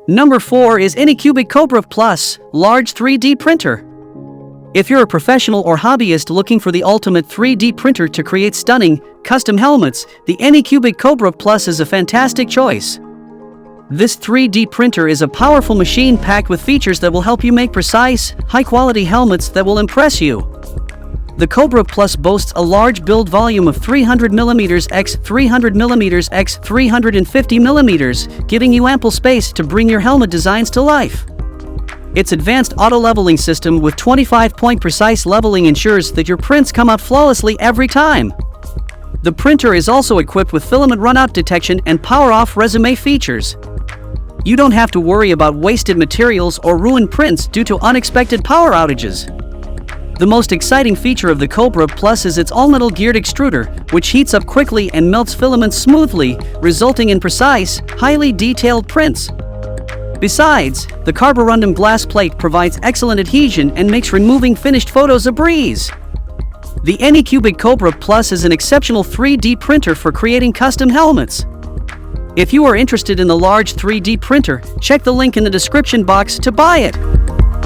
Number 4 is Anycubic Kobra Plus, large 3D printer. If you're a professional or hobbyist looking for the ultimate 3D printer to create stunning, custom helmets, the Anycubic Kobra Plus is a fantastic choice. This 3D printer is a powerful machine packed with features that will help you make precise, high-quality helmets that will impress you. The Kobra Plus boasts a large build volume of 300mm x 300mm x 350mm, giving you ample space to bring your helmet designs to life. Its advanced auto-leveling system with 25-point precise leveling ensures that your prints come out flawlessly every time. The printer is also equipped with filament runout detection and power-off resume features. You don't have to worry about wasted materials or ruined prints due to unexpected power outages. The most exciting feature of the Kobra Plus is its all-metal geared extruder, which heats up quickly and melts filaments smoothly, resulting in precise, highly detailed prints. Besides, the carborundum glass plate provides excellent adhesion and makes removing finished photos a breeze. The Anycubic Kobra Plus is an exceptional 3D printer for creating custom helmets. If you are interested in the large 3D printer, check the link in the description box to buy it.